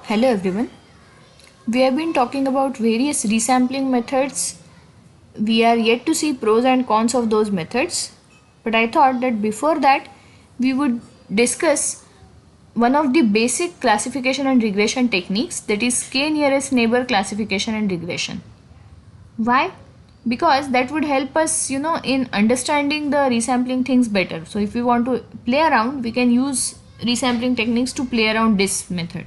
Hello everyone. We have been talking about various resampling methods. We are yet to see pros and cons of those methods, but I thought that before that we would discuss one of the basic classification and regression techniques, that is k nearest neighbor classification and regression. Why? Because that would help us, in understanding the resampling things better. So if we want to play around, we can use resampling techniques to play around this method.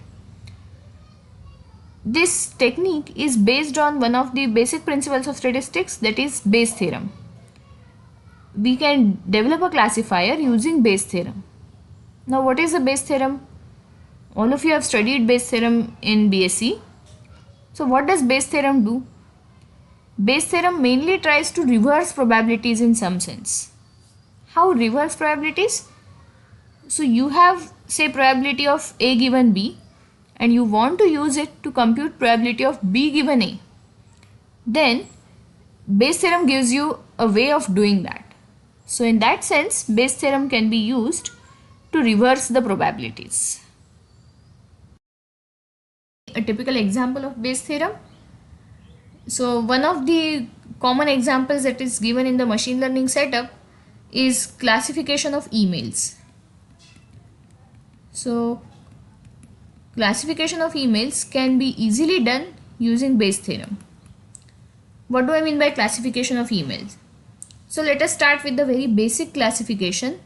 This technique is based on one of the basic principles of statistics, that is Bayes theorem. We can develop a classifier using Bayes theorem. Now what is the Bayes theorem? All of you have studied Bayes theorem in BSc. So what does Bayes theorem do? Bayes theorem mainly tries to reverse probabilities in some sense. How reverse probabilities? So you have, say, probability of A given B, and you want to use it to compute probability of B given A. Then Bayes theorem gives you a way of doing that. So in that sense, Bayes theorem can be used to reverse the probabilities. A typical example of Bayes theorem. So one of the common examples that is given in the machine learning setup is classification of emails. So classification of emails can be easily done using Bayes theorem. What do I mean by classification of emails? So let us start with the very basic classification: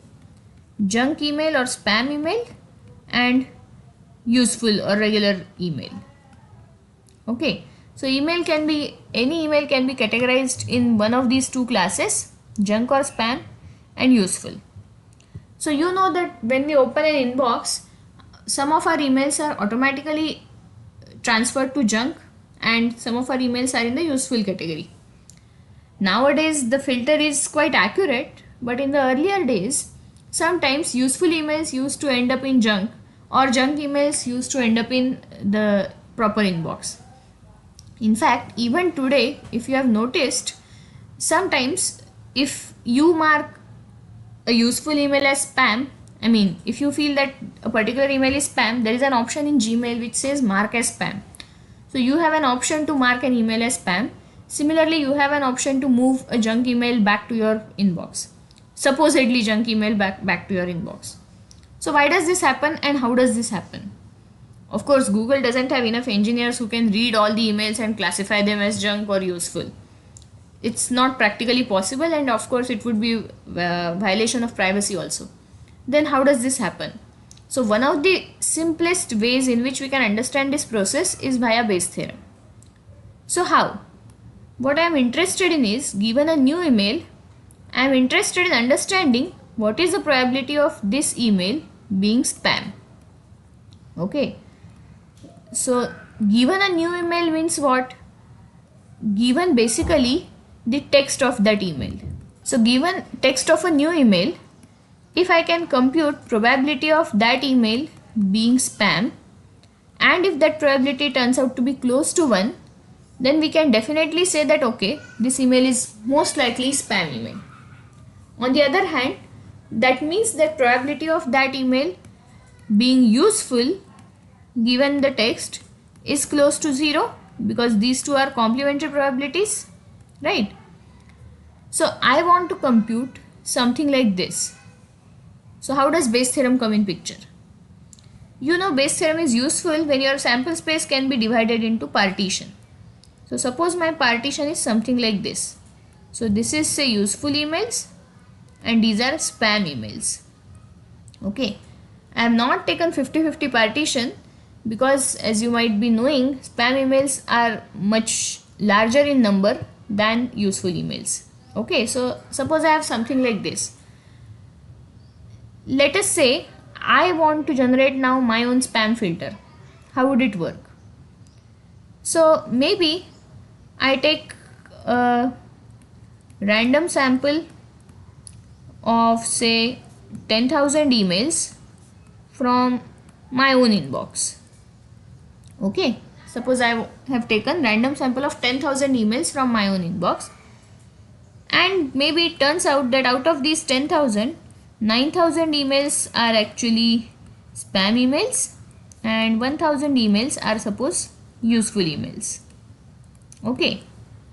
junk email or spam email and useful or regular email. Okay, so any email can be categorized in one of these two classes, junk or spam, and useful. So you know that when we open an inbox, some of our emails are automatically transferred to junk and some of our emails are in the useful category. Nowadays the filter is quite accurate, but in the earlier days sometimes useful emails used to end up in junk, or junk emails used to end up in the proper inbox. In fact, even today, if you have noticed, sometimes if you mark a useful email as spam, if you feel that a particular email is spam, there is an option in Gmail which says mark as spam. So you have an option to mark an email as spam. Similarly, you have an option to move a junk email back to your inbox. Supposedly junk email back to your inbox. So why does this happen and how does this happen? Of course, Google doesn't have enough engineers who can read all the emails and classify them as junk or useful. It's not practically possible, and of course it would be a violation of privacy also. Then how does this happen? So one of the simplest ways in which we can understand this process is via Bayes theorem. So how? What I am interested in is, given a new email, I am interested in understanding what is the probability of this email being spam. Okay. So given a new email means what? Given basically the text of that email. So given text of a new email, if I can compute probability of that email being spam, and if that probability turns out to be close to 1, then we can definitely say that okay, this email is most likely spam email. On the other hand, that means that probability of that email being useful given the text is close to 0, because these two are complementary probabilities, right? So I want to compute something like this. So how does Bayes theorem come in picture? You know, Bayes theorem is useful when your sample space can be divided into partition. So suppose my partition is something like this. So this is, say, useful emails and these are spam emails. Okay, I have not taken 50-50 partition because, as you might be knowing, spam emails are much larger in number than useful emails. Okay, so suppose I have something like this. Let us say I want to generate now my own spam filter. How would it work? So maybe I take a random sample of, say, 10,000 emails from my own inbox. Okay, suppose I have taken random sample of 10,000 emails from my own inbox, and maybe it turns out that out of these 10,000, 9,000 emails are actually spam emails and 1000 emails are suppose useful emails. Okay,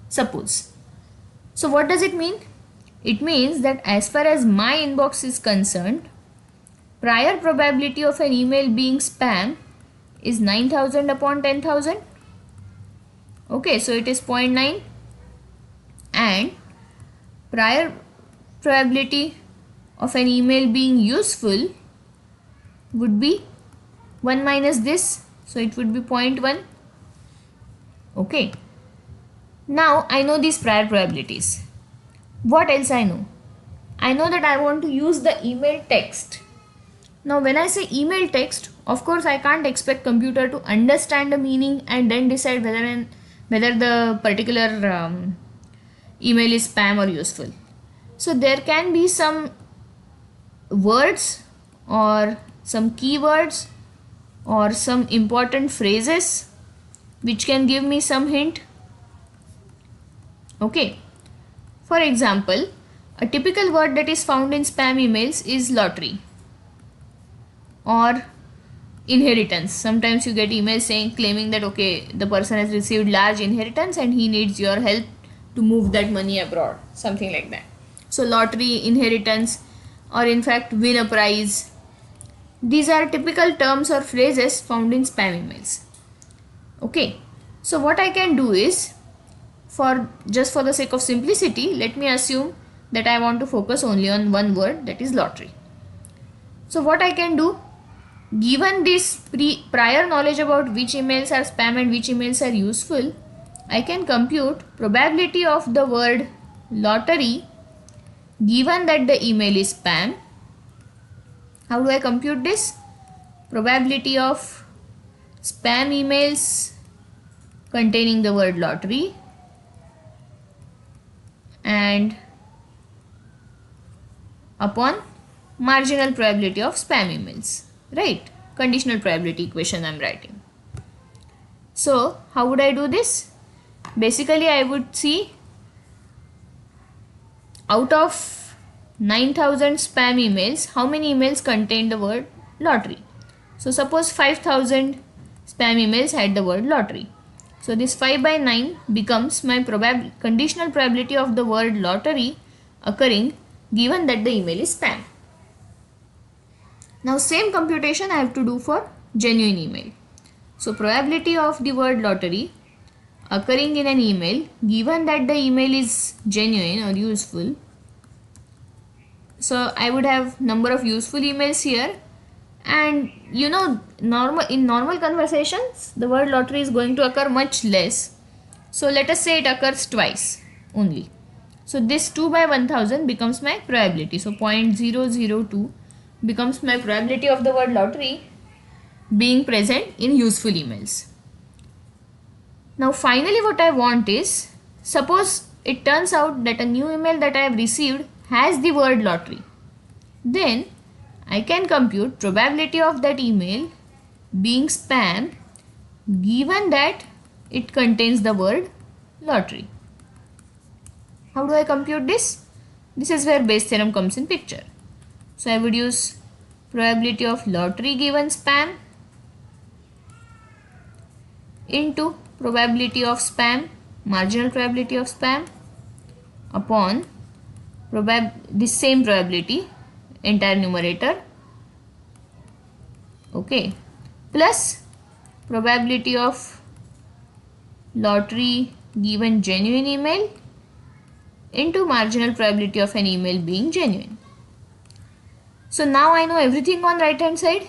suppose. So what does it mean? It means that as far as my inbox is concerned, prior probability of an email being spam is 9000 upon 10,000. Okay, so it is 0.9, and prior probability of an email being useful would be 1 minus this, so it would be 0.1. Okay, now I know these prior probabilities. What else I know? I know that I want to use the email text. Now when I say email text, of course I can't expect computer to understand the meaning and then decide whether the particular email is spam or useful. So there can be some words or some keywords or some important phrases which can give me some hint. Okay, for example, a typical word that is found in spam emails is lottery or inheritance. Sometimes you get emails claiming that okay, the person has received large inheritance and he needs your help to move that money abroad, something like that. So lottery, inheritance, or in fact win a prize, these are typical terms or phrases found in spam emails. Okay, so what I can do is, for the sake of simplicity, let me assume that I want to focus only on one word, that is lottery. So what I can do, given this prior knowledge about which emails are spam and which emails are useful, I can compute probability of the word lottery given that the email is spam. How do I compute this? Probability of spam emails containing the word lottery and upon marginal probability of spam emails, right? Conditional probability equation I am writing. So how would I do this? Basically I would see out of 9000 spam emails, how many emails contain the word lottery. So suppose 5000 spam emails had the word lottery. So this 5 by 9 becomes my conditional probability of the word lottery occurring given that the email is spam. Now same computation I have to do for genuine email. So probability of the word lottery occurring in an email given that the email is genuine or useful. So I would have number of useful emails here, and you know, in normal conversations the word lottery is going to occur much less. So let us say it occurs twice only. So this 2 by 1000 becomes my probability. So 0.002 becomes my probability of the word lottery being present in useful emails. Now finally what I want is, suppose it turns out that a new email that I have received has the word lottery. Then I can compute probability of that email being spam given that it contains the word lottery. How do I compute this? This is where Bayes theorem comes in picture. So I would use probability of lottery given spam into probability of spam, marginal probability of spam, upon this same probability, entire numerator, okay, plus probability of lottery given genuine email into marginal probability of an email being genuine. So now I know everything on right hand side,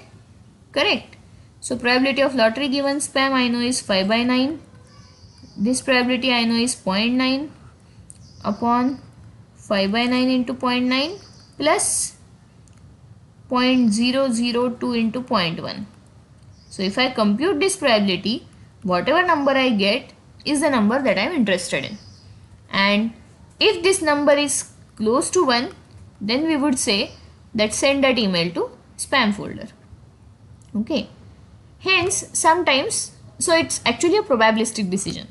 correct? So probability of lottery given spam I know is 5 by 9. This probability I know is 0.9 upon 5 by 9 into 0.9 plus 0.002 into 0.1. So if I compute this probability, whatever number I get is the number that I am interested in. And if this number is close to 1, then we would say that send that email to spam folder. Okay. Hence, sometimes, so it's actually a probabilistic decision.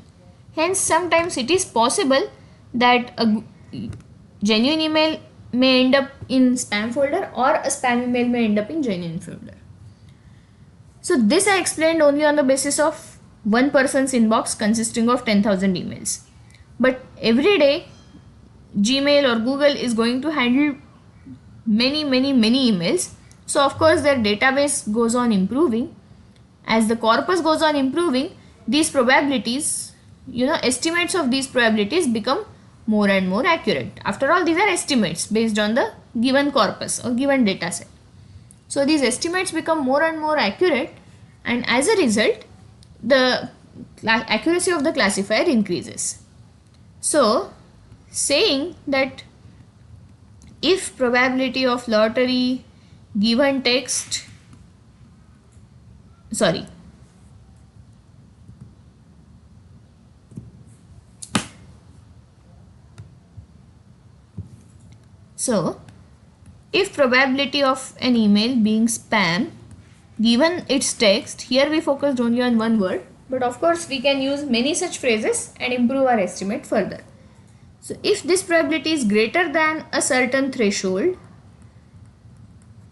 Hence, sometimes it is possible that a genuine email may end up in spam folder or a spam email may end up in genuine folder. So this I explained only on the basis of one person's inbox consisting of 10,000 emails. But every day Gmail or Google is going to handle many emails. So of course their database goes on improving. As the corpus goes on improving, these probabilities, estimates of these probabilities become more and more accurate. After all, these are estimates based on the given corpus or given data set. So these estimates become more and more accurate, and as a result the accuracy of the classifier increases. So saying that if probability of lottery given text, sorry, so if probability of an email being spam given its text, here we focused only on one word, but of course we can use many such phrases and improve our estimate further. So if this probability is greater than a certain threshold,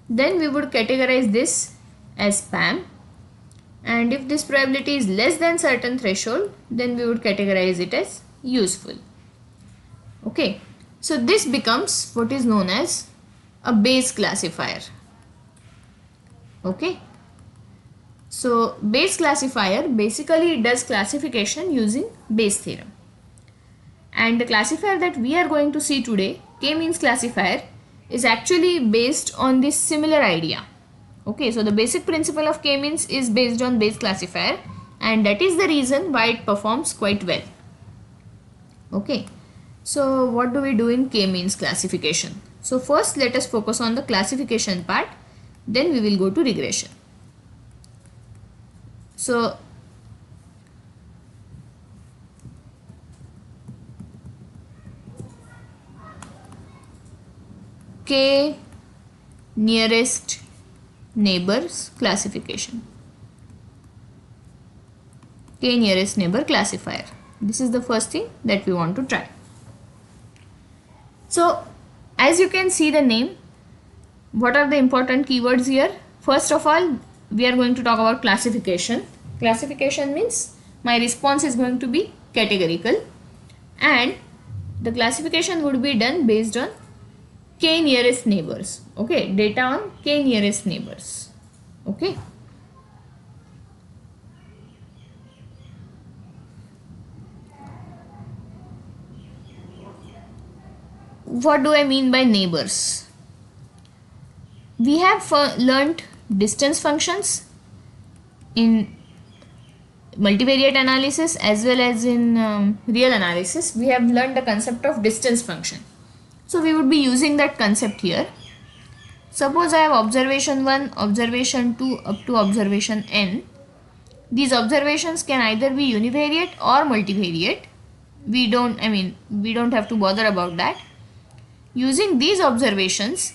then we would categorize this as spam, and if this probability is less than certain threshold, then we would categorize it as useful. Okay, so this becomes what is known as a Bayes classifier. Okay, so Bayes classifier basically does classification using Bayes theorem. And the classifier that we are going to see today, k-means classifier, is actually based on this similar idea. Okay, so the basic principle of k-means is based on Bayes classifier, and that is the reason why it performs quite well. Okay, so what do we do in k-means classification? So first let us focus on the classification part, then we will go to regression. So k nearest neighbors classification. K nearest neighbor classifier. This is the first thing that we want to try. So as you can see the name, what are the important keywords here? First of all, we are going to talk about classification. Classification means my response is going to be categorical, and the classification would be done based on k nearest neighbors. Okay, data on k nearest neighbors. Okay. What do I mean by neighbors? We have learnt distance functions in multivariate analysis as well as in real analysis. We have learned the concept of distance function. So we would be using that concept here. Suppose I have observation 1, observation 2 up to observation n. These observations can either be univariate or multivariate. We don't have to bother about that. Using these observations,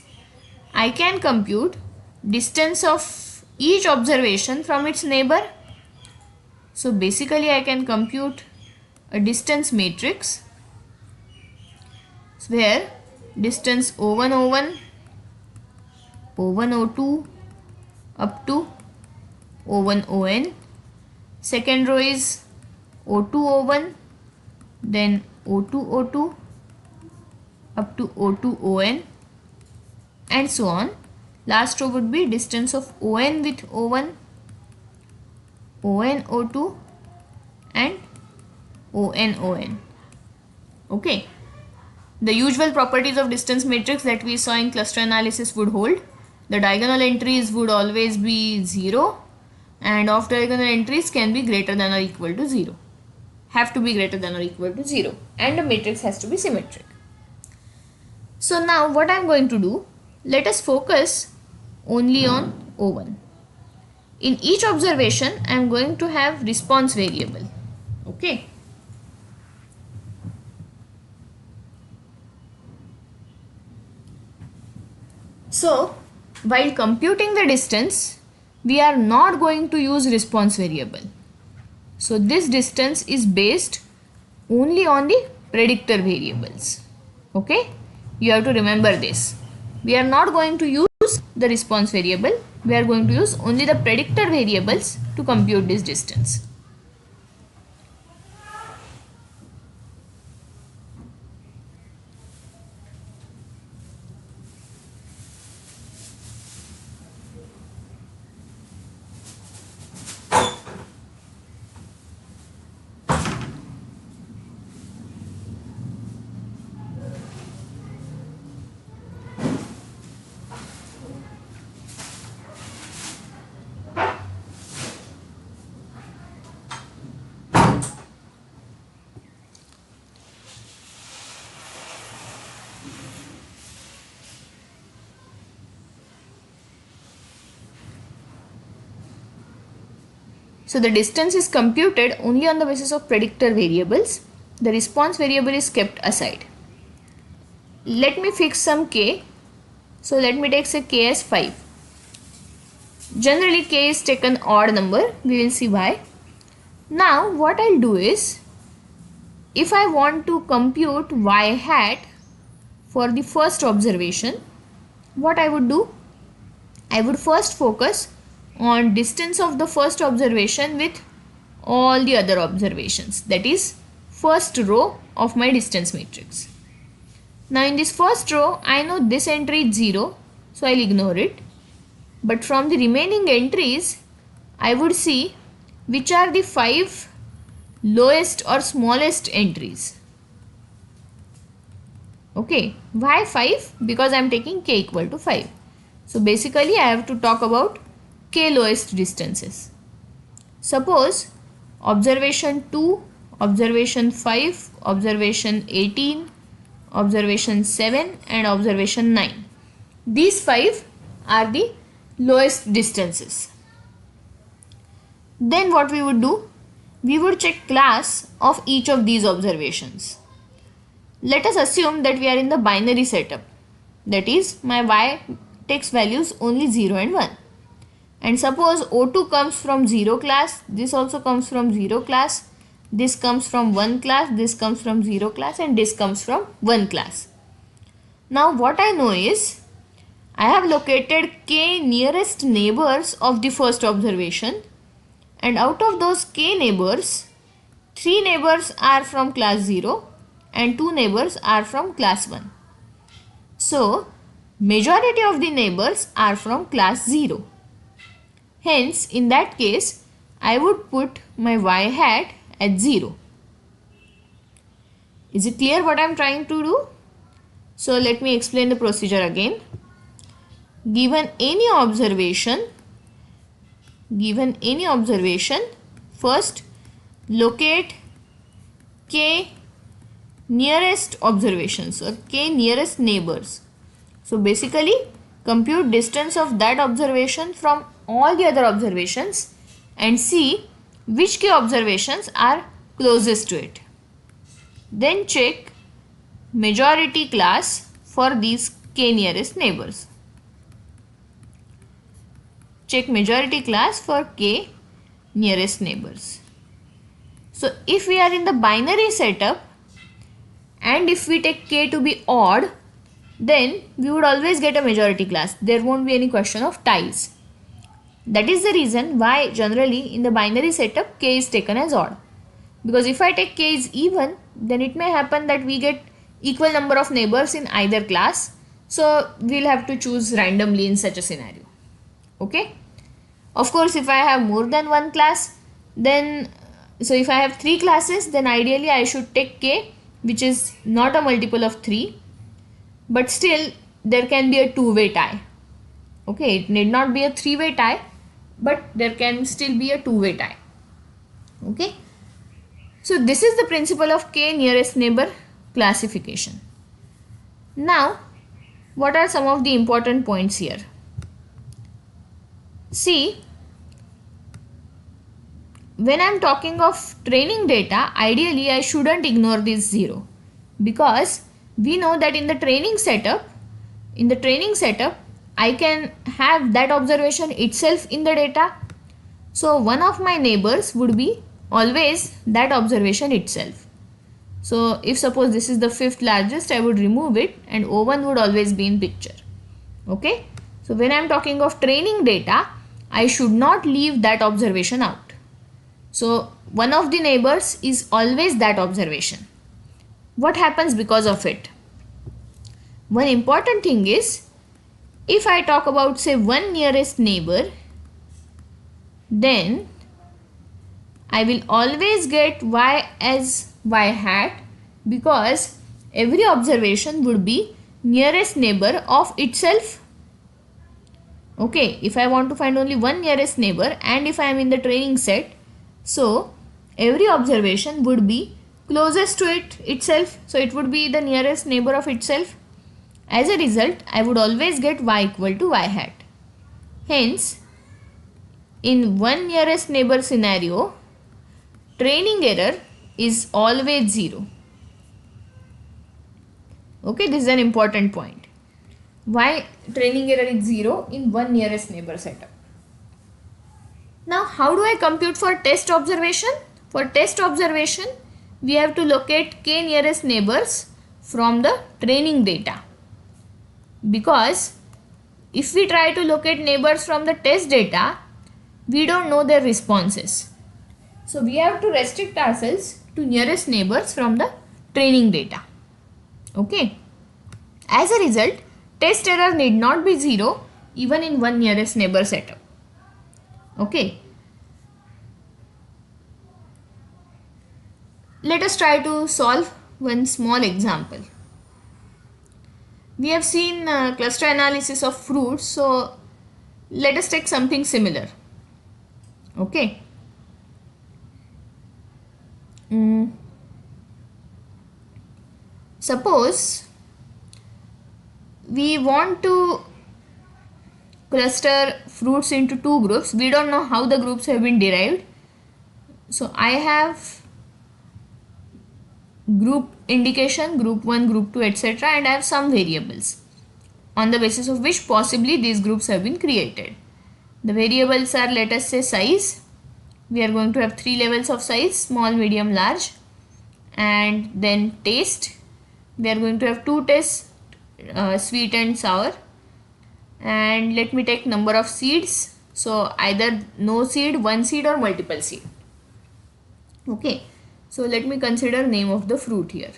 I can compute distance of each observation from its neighbor. So basically I can compute a distance matrix where distance O1 O1, O1 O2 up to O1 ON. Second row is O2 O1, then O2 O2 up to O2 ON, and so on. Last row would be distance of ON with O1, ON O2 and ON ON. Okay. The usual properties of distance matrix that we saw in cluster analysis would hold. The diagonal entries would always be 0, and off diagonal entries can be greater than or equal to 0. Have to be greater than or equal to 0, and the matrix has to be symmetric. So now what I am going to do, let us focus only on O1. In each observation I am going to have response variable. Okay. So while computing the distance, we are not going to use response variable. So this distance is based only on the predictor variables. Okay, you have to remember this. We are not going to use the response variable. We are going to use only the predictor variables to compute this distance. So the distance is computed only on the basis of predictor variables. The response variable is kept aside. Let me fix some k. So let me take say k as 5. Generally k is taken odd number. We will see why. Now what I'll do is, if I want to compute y hat for the first observation, what I would do? I would first focus on distance of the first observation with all the other observations, that is first row of my distance matrix. Now in this first row I know this entry is 0, so I'll ignore it, but from the remaining entries I would see which are the 5 lowest or smallest entries. Okay, why 5? Because I am taking k equal to 5. So basically I have to talk about k lowest distances. Suppose observation 2, observation 5, observation 18, observation 7 and observation 9. These 5 are the lowest distances. Then what we would do? We would check class of each of these observations. Let us assume that we are in the binary setup. That is, my y takes values only 0 and 1. And suppose O2 comes from 0 class, this also comes from 0 class, this comes from 1 class, this comes from 0 class and this comes from 1 class. Now what I know is, I have located k nearest neighbors of the first observation, and out of those k neighbors, 3 neighbors are from class 0 and 2 neighbors are from class 1. So majority of the neighbors are from class 0. Hence, in that case, I would put my y hat at 0. Is it clear what I am trying to do? So, let me explain the procedure again. Given any observation, first locate k nearest observations or k nearest neighbors. So, basically, compute distance of that observation from all the other observations and see which k observations are closest to it. Then check majority class for these k nearest neighbors. Check majority class for k nearest neighbors. So if we are in the binary setup and if we take k to be odd, then we would always get a majority class. There won't be any question of ties. That is the reason why generally in the binary setup k is taken as odd. Because if I take k is even, then it may happen that we get equal number of neighbors in either class. So we'll have to choose randomly in such a scenario. Okay. Of course, if I have more than one class, then so if I have 3 classes, then ideally I should take k which is not a multiple of 3. But still there can be a two-way tie. Okay, it need not be a three-way tie, but there can still be a two-way tie. Okay, so this is the principle of k nearest neighbor classification. Now, what are some of the important points here? See, when I am talking of training data, ideally I shouldn't ignore this 0, because we know that in the training setup, I can have that observation itself in the data. So one of my neighbors would be always that observation itself. So if suppose this is the 5th largest, I would remove it and O1 would always be in picture. Okay. So when I am talking of training data, I should not leave that observation out. So one of the neighbors is always that observation. What happens because of it? One important thing is, if I talk about say one nearest neighbor, then I will always get y as y hat, because every observation would be nearest neighbor of itself. Okay, if I want to find only one nearest neighbor and if I am in the training set, so every observation would be closest to it itself. So it would be the nearest neighbor of itself. As a result, I would always get y equal to y hat. Hence, in one nearest neighbor scenario, training error is always 0. Okay, this is an important point. Why training error is 0 in one nearest neighbor setup. Now, how do I compute for test observation? For test observation, we have to locate k nearest neighbors from the training data. Because if we try to locate neighbors from the test data, we don't know their responses. So we have to restrict ourselves to nearest neighbors from the training data. Okay. As a result, test error need not be 0 even in one nearest neighbor setup. Okay. Let us try to solve one small example. We have seen cluster analysis of fruits, so let us take something similar. Okay. Suppose we want to cluster fruits into two groups. We don't know how the groups have been derived. So I have group indication, group 1, group 2, etc. and I have some variables on the basis of which possibly these groups have been created. The variables are, let us say, size. We are going to have 3 levels of size: small, medium, large. And then taste. We are going to have 2 tests, sweet and sour. And let me take number of seeds. So either no seed, one seed, or multiple seed. Okay. So let me consider name of the fruit here.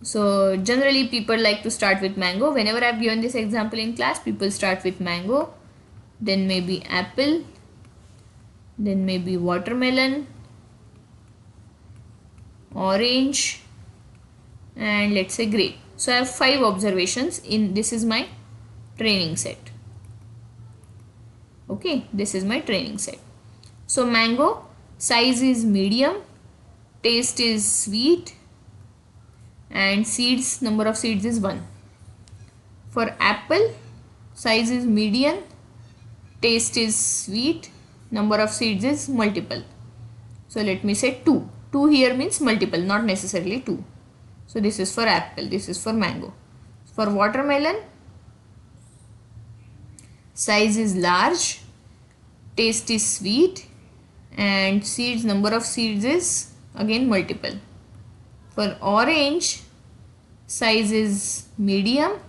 So generally people like to start with mango. Whenever I have given this example in class, people start with mango, then maybe apple, then maybe watermelon, orange, and let's say grape. So I have 5 observations in this is my training set. Okay, this is my training set. So mango, size is medium, taste is sweet, and seeds, number of seeds is 1. For apple, size is medium, taste is sweet, number of seeds is multiple. So let me say 2. 2 here means multiple, not necessarily 2. So this is for apple, this is for mango. For watermelon, size is large, taste is sweet, and seeds, number of seeds is again multiple. For orange, size is medium,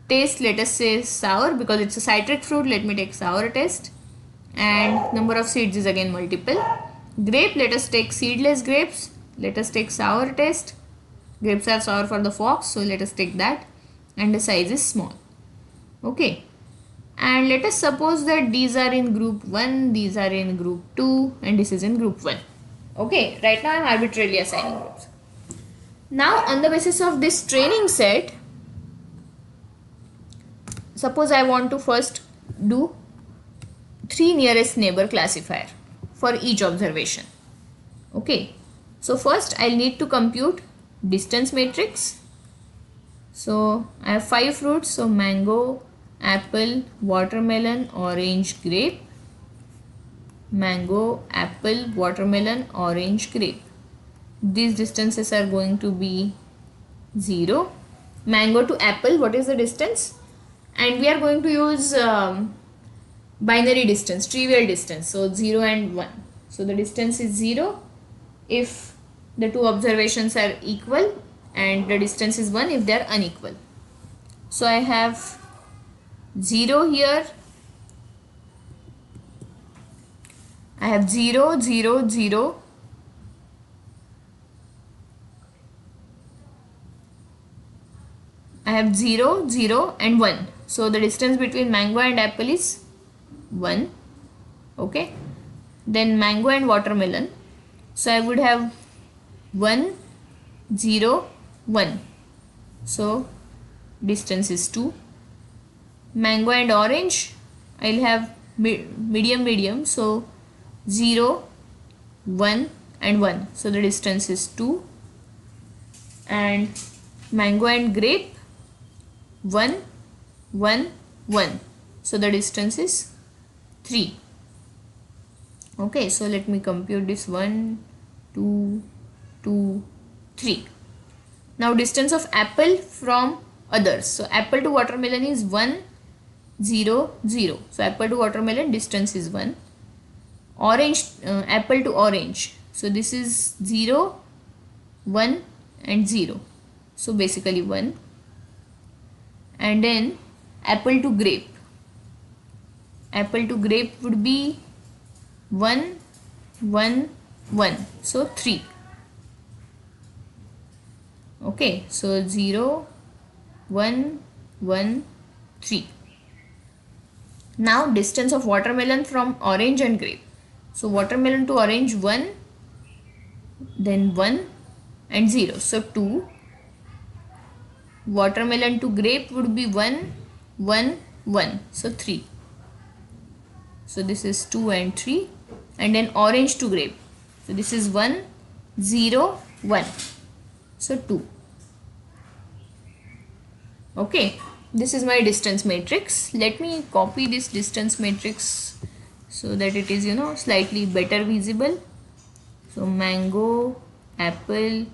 taste, let us say sour, because it's a citric fruit, let me take sour taste, and number of seeds is again multiple. Grape, let us take seedless grapes, let us take sour taste. Grapes are sour for the fox, so let us take that, and the size is small. Okay. And let us suppose that these are in group 1, these are in group 2, and this is in group 1. Okay, right now I am arbitrarily assigning groups. Now on the basis of this training set, suppose I want to first do 3 nearest neighbor classifier for each observation. Okay, so first I'll need to compute distance matrix. So I have 5 fruits, so mango, apple, watermelon, orange, grape. Mango, apple, watermelon, orange, grape. These distances are going to be 0. Mango to apple, what is the distance? And we are going to use binary distance, trivial distance. So 0 and 1. So the distance is 0 if the 2 observations are equal, and the distance is 1 if they are unequal. So I have 0 here. I have 0, 0, 0. I have 0, 0 and 1. So the distance between mango and apple is 1. Okay. Then mango and watermelon. So I would have 1, 0, 1. So distance is 2. Mango and orange, I'll have medium medium, so 0, 1 and 1. So the distance is 2. And mango and grape, 1, 1, 1. So the distance is 3. Okay, so let me compute this 1, 2, 2, 3. Now distance of apple from others. So apple to watermelon is 1, 0, 0. So apple to watermelon distance is 1. Orange, apple to orange. So this is 0, 1 and 0. So basically 1. And then apple to grape. Apple to grape would be 1, 1, 1. So 3. Okay, so 0, 1, 1, 3. Now distance of watermelon from orange and grape. So watermelon to orange 1, then 1 and 0. So 2. Watermelon to grape would be 1, 1, 1. So 3. So this is 2 and 3. And then orange to grape. So this is 1, 0, 1. So 2. Okay. This is my distance matrix. Let me copy this distance matrix so that it is, slightly better visible. So mango, apple,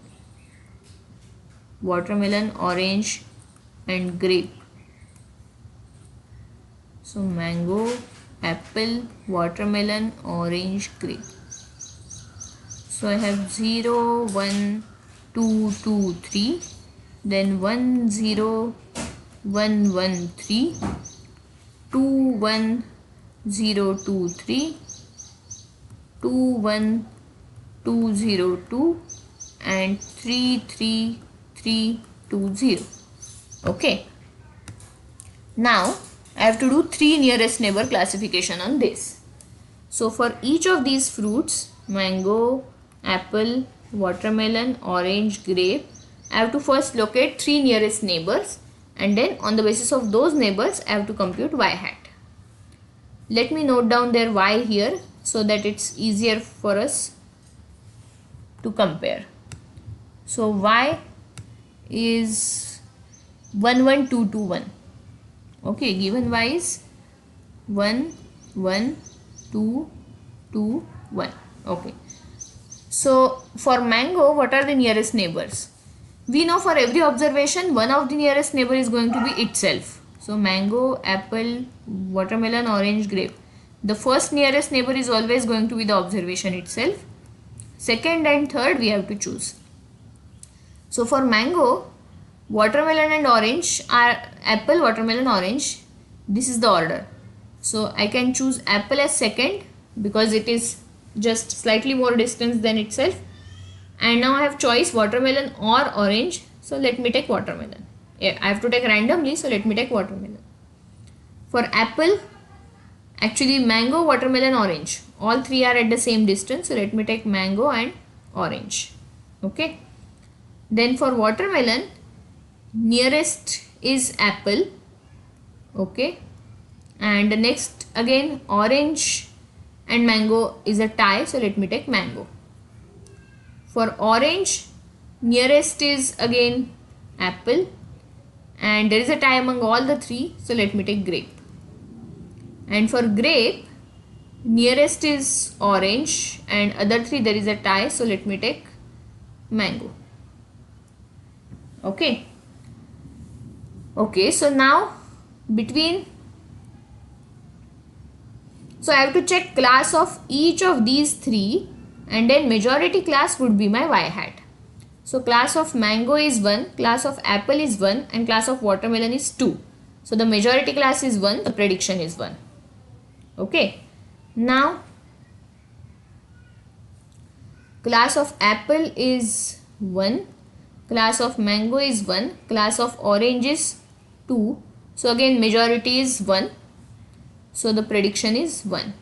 watermelon, orange and grape. So mango, apple, watermelon, orange, grape. So I have 0, 1, 2, 2, 3. Then 1, 0, 1, 1, 3, 2, 1, 0, 2, 3, 2, 1, 2, 0, 2 and 3, 3, 3, 2, 0. Okay. Now I have to do 3 nearest neighbor classification on this. So for each of these fruits, mango, apple, watermelon, orange, grape, I have to first locate 3 nearest neighbors. And then on the basis of those neighbors, I have to compute y hat. Let me note down their y here so that it's easier for us to compare. So y is 1, 1, 2, 2, 1. Okay, given y is 1, 1, 2, 2, 1. Okay. So for mango, what are the nearest neighbors? We know for every observation, one of the nearest neighbor is going to be itself. So mango, apple, watermelon, orange, grape. The first nearest neighbor is always going to be the observation itself. Second and third we have to choose. So for mango, watermelon and orange are apple, watermelon, orange. This is the order. So I can choose apple as second because it is just slightly more distance than itself. And now I have choice watermelon or orange. So let me take watermelon. Yeah, I have to take randomly. So let me take watermelon. For apple, actually mango, watermelon, orange. All three are at the same distance. So let me take mango and orange. Okay. Then for watermelon, nearest is apple. Okay. And the next again orange and mango is a tie. So let me take mango. For orange, nearest is again apple and there is a tie among all the three. So let me take grape. And for grape, nearest is orange and other three there is a tie. So let me take mango. Okay. Okay, so now so I have to check class of each of these three. And then majority class would be my y hat. So class of mango is 1, class of apple is 1 and class of watermelon is 2. So the majority class is 1, the prediction is 1. Okay. Now class of apple is 1, class of mango is 1, class of orange is 2. So again majority is 1. So the prediction is 1.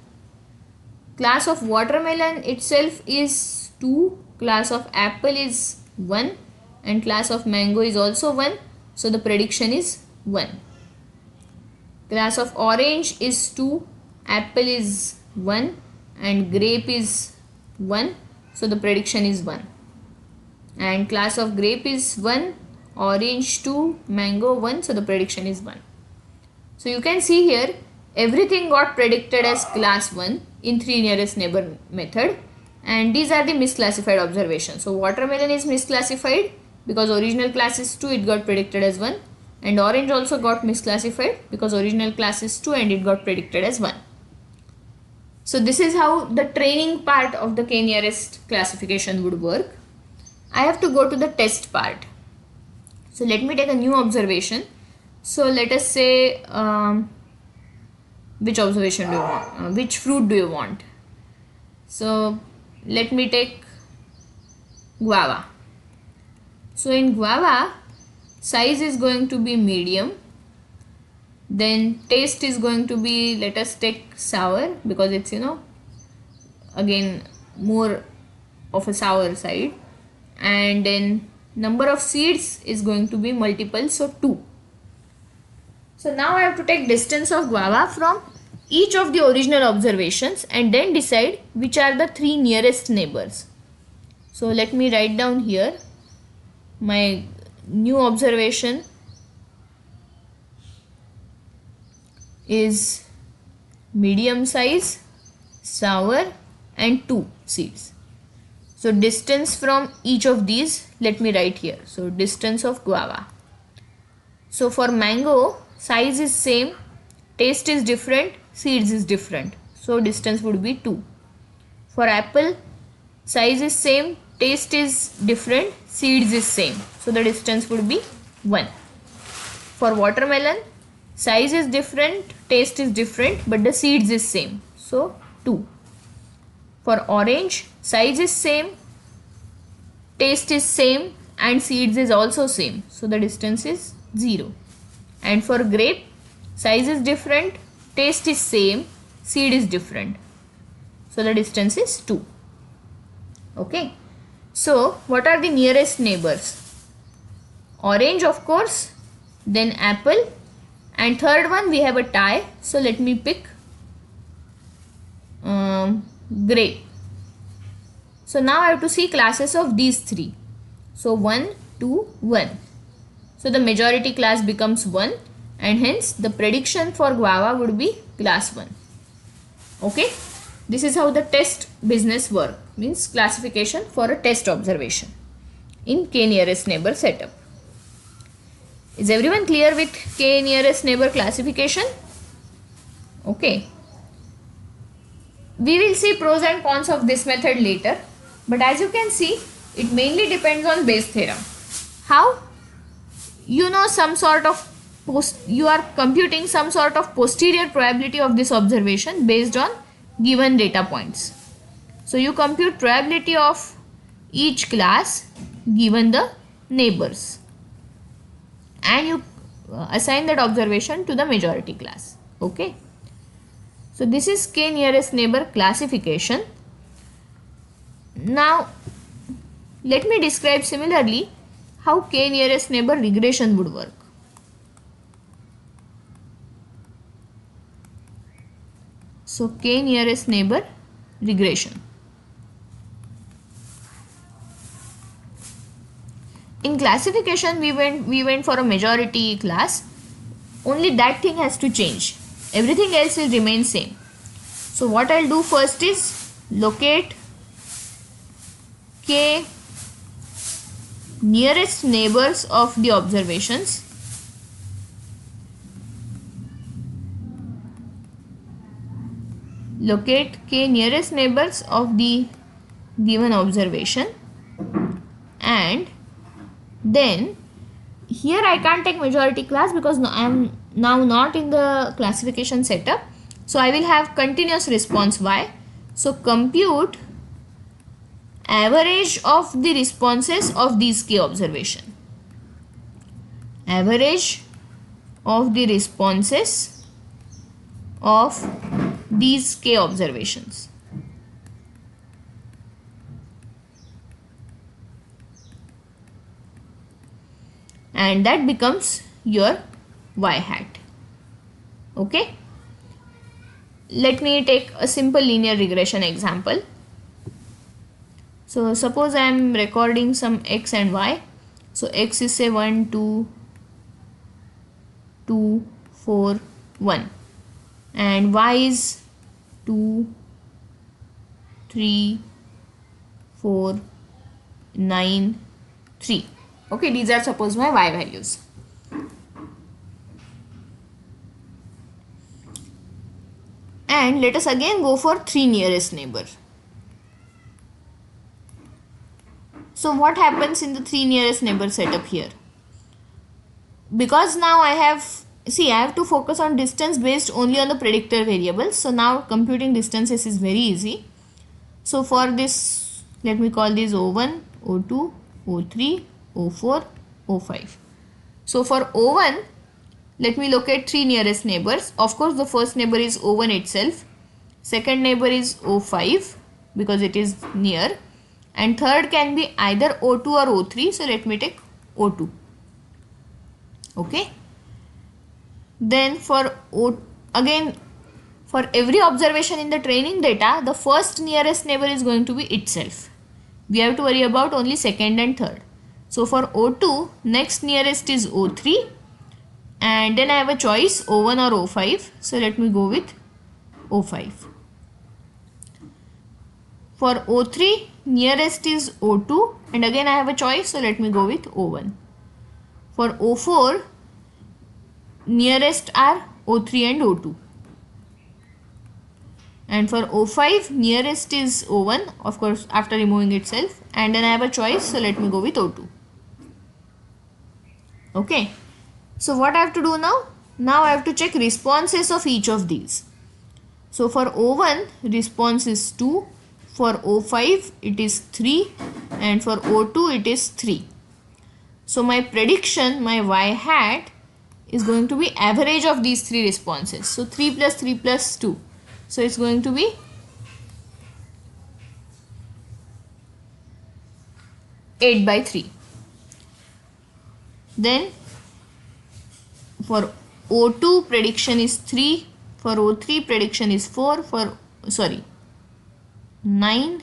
Class of watermelon itself is 2, class of apple is 1 and class of mango is also 1. So the prediction is 1. Class of orange is 2, apple is 1 and grape is 1. So the prediction is 1. And class of grape is 1, orange 2, mango 1. So the prediction is 1. So you can see here everything got predicted as class 1 in 3 nearest neighbor method, and these are the misclassified observations. So watermelon is misclassified because original class is 2, it got predicted as 1, and orange also got misclassified because original class is 2 and it got predicted as 1. So this is how the training part of the k-nearest classification would work. I have to go to the test part. So let me take a new observation. So let us say which observation do you want? Which fruit do you want? So let me take guava. So in guava, size is going to be medium. Then taste is going to be, let us take sour because it's, again more of a sour side. And then number of seeds is going to be multiple, so 2. So now I have to take distance of guava from each of the original observations and then decide which are the 3 nearest neighbors. So let me write down here my new observation is medium size, sour and 2 seeds. So distance from each of these, let me write here. So distance of guava. So for mango, size is same, taste is different, seeds is different. So distance would be 2. For apple, size is same, taste is different, seeds is same. So the distance would be 1. For watermelon, size is different, taste is different, but the seeds is same. So 2. For orange, size is same, taste is same and seeds is also same. So the distance is 0. And for grape, size is different, taste is same, seed is different. So the distance is 2. Okay. So what are the nearest neighbors? Orange, of course, then apple, and third one we have a tie. So let me pick grape. So now I have to see classes of these 3. So 1, 2, 1. So the majority class becomes 1 and hence the prediction for guava would be class 1. Okay. This is how the test business work, means classification for a test observation in k-nearest neighbor setup. Is everyone clear with k-nearest neighbor classification? Okay. We will see pros and cons of this method later, but as you can see, it mainly depends on Bayes theorem. How? You know some sort of you are computing some sort of posterior probability of this observation based on given data points. So you compute probability of each class given the neighbors and you assign that observation to the majority class. Okay. So this is k-nearest neighbor classification. Now let me describe similarly how k-nearest neighbor regression would work. So k-nearest neighbor regression. In classification we went for a majority class. Only that thing has to change. Everything else will remain same. So what I'll do first is locate k nearest neighbors of the observations. Locate k nearest neighbors of the given observation, and then here I can't take majority class because I am now not in the classification setup. So I will have continuous response y. So compute average of the responses of these k observation. Average of the responses of these k observations. And that becomes your y hat. Okay. Let me take a simple linear regression example. So suppose I am recording some x and y. So x is say 1, 2, 2, 4, 1. And y is 2, 3, 4, 9, 3. Okay, these are suppose my y values. And let us again go for 3 nearest neighbor. So what happens in the 3 nearest neighbor setup here? Because now I have to focus on distance based only on the predictor variables. So now computing distances is very easy. So for this, let me call this O1, O2, O3, O4, O5. So for O1, let me locate 3 nearest neighbors. Of course, the first neighbor is O1 itself. Second neighbor is O5 because it is near. And third can be either O2 or O3. So let me take O2. Okay. Then for for every observation in the training data, the first nearest neighbor is going to be itself. We have to worry about only second and third. So for O2, next nearest is O3. And then I have a choice O1 or O5. So let me go with O5. For O3, nearest is O2. And again I have a choice. So let me go with O1. For O4, nearest are O3 and O2. And for O5, nearest is O1, of course after removing itself. And then I have a choice, so let me go with O2. Okay. So what I have to do now? Now I have to check responses of each of these. So for O1, response is 2. For O5, it is 3. And for O2, it is 3. So my prediction, my y hat, is going to be average of these 3 responses. So 3 plus 3 plus 2. So it's going to be 8 by 3. Then for O2 prediction is 3. For O3 prediction is 9.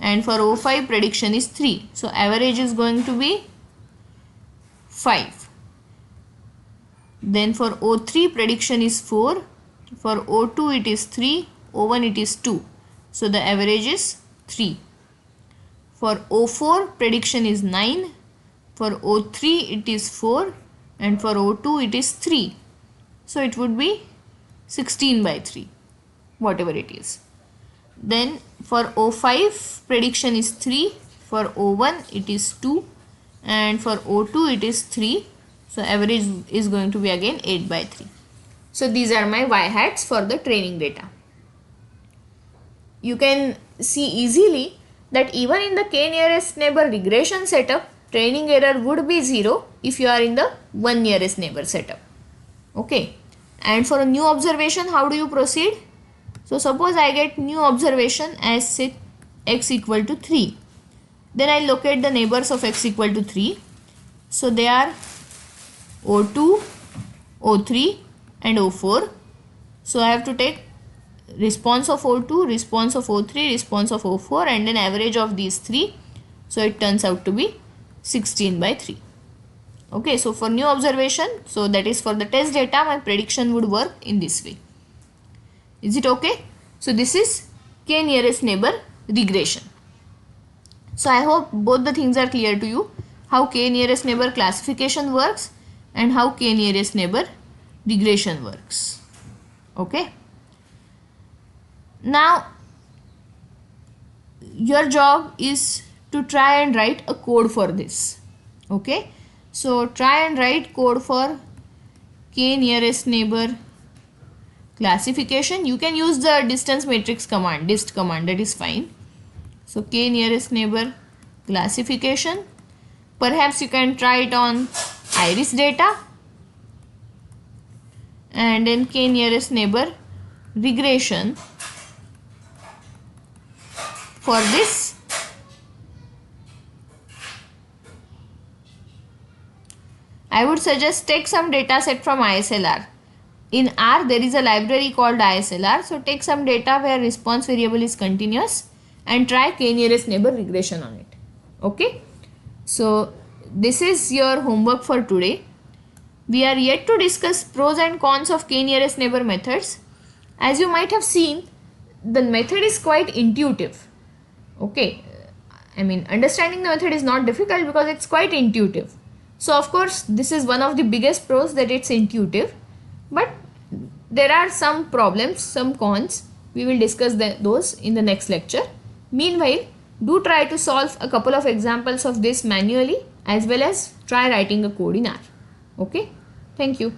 And for O5 prediction is 3. So average is going to be 5. Then for O3 prediction is 4. For O2 it is 3. O1 it is 2. So the average is 3. For O4 prediction is 9. For O3 it is 4. And for O2 it is 3. So it would be 16 by 3. Whatever it is. Then for O5 prediction is 3. For O1 it is 2. And for O2 it is 3. So average is going to be again 8 by 3. So these are my y hats for the training data. You can see easily that even in the k nearest neighbor regression setup, training error would be 0 if you are in the 1 nearest neighbor setup. Okay. And for a new observation, how do you proceed? So suppose I get new observation as say x equal to 3. Then I locate the neighbors of x equal to 3. So they are O2, O3 and O4. So I have to take response of O2, response of O3, response of O4 and then average of these 3. So it turns out to be 16 by 3. Okay, so for new observation, so that is for the test data, my prediction would work in this way. Is it okay? So this is k nearest neighbor regression. So I hope both the things are clear to you, how k nearest neighbor classification works and how k nearest neighbor regression works. Okay. Now your job is to try and write a code for this. Okay. So try and write code for k nearest neighbor classification. You can use the distance matrix command, dist command, that is fine. So k nearest neighbor classification. Perhaps you can try it on iris data, and then k nearest neighbor regression. For this, I would suggest take some data set from ISLR. In R, there is a library called ISLR. So take some data where response variable is continuous and try k nearest neighbor regression on it. Okay. So this is your homework for today. We are yet to discuss pros and cons of k nearest neighbor methods. As you might have seen, the method is quite intuitive. Okay. I mean, understanding the method is not difficult because it's quite intuitive. So of course, this is one of the biggest pros, that it's intuitive. But there are some problems, some cons. We will discuss those in the next lecture. Meanwhile, do try to solve a couple of examples of this manually, as well as try writing a code in R. Okay. Thank you.